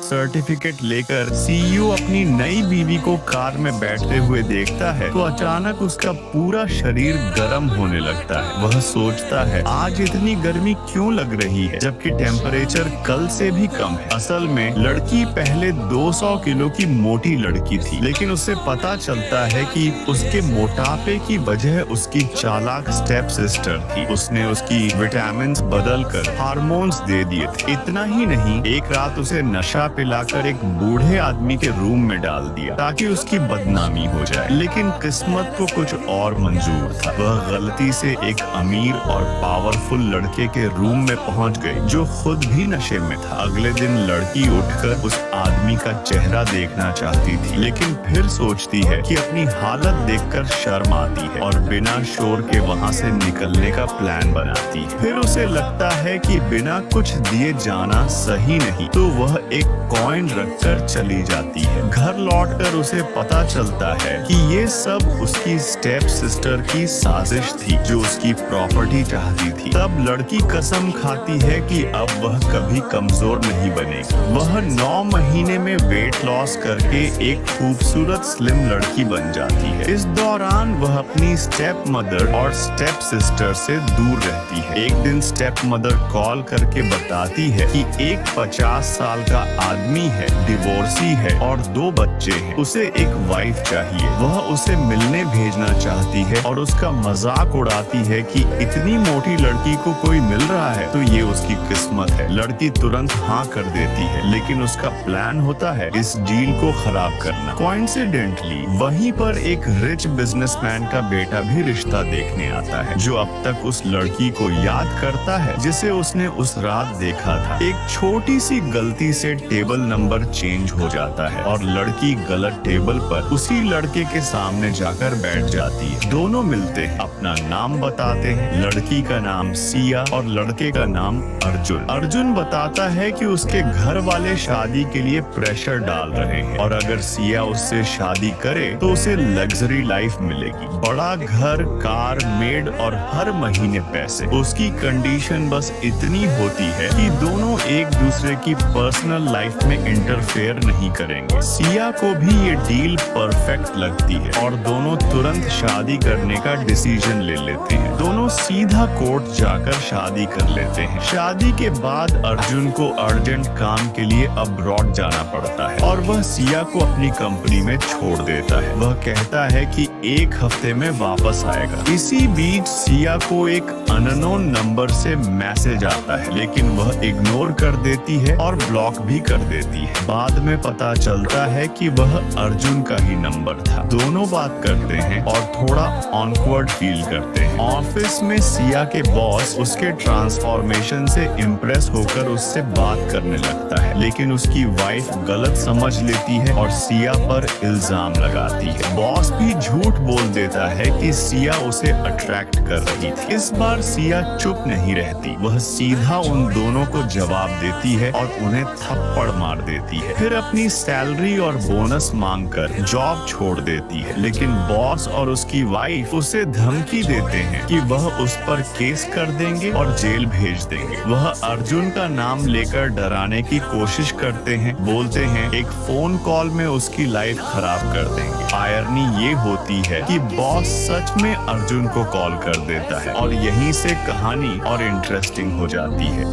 Certificate लेकर CEO अपनी नई बीवी को कार में बैठते हुए देखता है तो अचानक उसका पूरा शरीर गर्म होने लगता है। वह सोचता है आज इतनी गर्मी क्यों लग रही है जबकि टेम्परेचर कल से भी कम है। असल में लड़की पहले 200 किलो की मोटी लड़की थी, लेकिन उसे पता चलता है कि उसके मोटापे की वजह उसकी चालाक स्टेप सिस्टर थी। उसने उसकी विटामिन बदल कर हार्मोन्स दे दिए थे। इतना ही नहीं, एक रात उसे नशा पिलाकर एक बूढ़े आदमी के रूम में डाल दिया ताकि उसकी बदनामी हो जाए। लेकिन किस्मत को कुछ और मंजूर था। वह गलती से एक अमीर और पावरफुल लड़के के रूम में पहुंच गई जो खुद भी नशे में था। अगले दिन लड़की उठकर उस आदमी का चेहरा देखना चाहती थी, लेकिन फिर सोचती है कि अपनी हालत देखकर शर्म आती है और बिना शोर के वहां से निकलने का प्लान बनाती है। फिर उसे लगता है कि बिना कुछ दिए जाना सही नहीं, तो वह एक कॉइन रखकर चली जाती है। घर लौटकर उसे पता चलता है कि ये सब उसकी स्टेप सिस्टर की साजिश थी जो उसकी प्रॉपर्टी चाहती थी। तब लड़की कसम खाती है कि अब वह कभी कमजोर नहीं बनेगी। वह 9 महीने में वेट लॉस करके एक खूबसूरत स्लिम लड़की बन जाती है। इस दौरान वह अपनी स्टेप मदर और स्टेप सिस्टर से दूर रहती है। एक दिन स्टेप मदर कॉल करके बताती है कि एक 50 साल का आदमी है, डिवोर्सी है और 2 बच्चे हैं। उसे एक वाइफ चाहिए। वह उसे मिलने भेजना चाहती है और उसका मजाक उड़ाती है कि इतनी मोटी लड़की को कोई मिल रहा है तो ये उसकी किस्मत है। लड़की तुरंत हाँ कर देती है, लेकिन उसका प्लान होता है इस डील को खराब करना। कोइंसिडेंटली वहीं पर एक रिच बिजनेसमैन का बेटा भी रिश्ता देखने आता है जो अब तक उस लड़की को याद करता है जिसे उसने उस रात देखा था। एक छोटी सी गलती से टेबल नंबर चेंज हो जाता है और लड़की गलत टेबल पर उसी लड़के के सामने जाकर बैठ जाती है। दोनों मिलते हैं, अपना नाम बताते हैं। लड़की का नाम सिया और लड़के का नाम अर्जुन। अर्जुन बताता है कि उसके घर वाले शादी के लिए प्रेशर डाल रहे हैं और अगर सिया उससे शादी करे तो उसे लग्जरी लाइफ मिलेगी, बड़ा घर, कार, मेड और हर महीने पैसे। उसकी कंडीशन बस इतनी होती है कि दोनों एक दूसरे की पर्सनल लाइफ में इंटरफेयर नहीं करेंगे। सिया को भी ये डील परफेक्ट लगती है और दोनों तुरंत शादी करने का डिसीजन ले लेते हैं। दोनों सीधा कोर्ट जाकर शादी कर लेते हैं। शादी के बाद अर्जुन को अर्जेंट काम के लिए अब्रॉड जाना पड़ता है और वह सिया को अपनी कंपनी में छोड़ देता है। वह कहता है कि 1 हफ्ते में वापस आएगा। इसी बीच सिया को एक अननोन नंबर से मैसेज आता है, लेकिन वह इग्नोर कर देती है और ब्लॉक भी कर देती है। बाद में पता चलता है कि वह अर्जुन का ही नंबर था। दोनों बात करते हैं और थोड़ा ऑकवर्ड फील करते हैं। ऑफिस में सिया के बॉस उसके ट्रांसफॉर्मेशन से इम्प्रेस होकर उससे बात करने लगता है, लेकिन उसकी वाइफ गलत समझ लेती है और सिया पर इल्जाम लगाती है। बॉस भी झूठ बोल देता है कि सिया उसे अट्रैक्ट कर रही थी। इस बार सिया चुप नहीं रहती, वह सीधा उन दोनों को जवाब देती है और उन्हें थप्पड़ मार देती है। फिर अपनी सैलरी और बोनस मांगकर जॉब छोड़ देती है, लेकिन बॉस और उसकी वाइफ उसे धमकी देते हैं कि वह उस पर केस कर देंगे और जेल भेज देंगे। वह अर्जुन का नाम लेकर डराने की कोशिश करते हैं, बोलते हैं एक फोन कॉल में उसकी लाइफ खराब कर देंगे। आयरनी ये होती है कि बॉस सच में अर्जुन को कॉल कर देता है और यहीं से कहानी और इंटरेस्टिंग हो जाती है।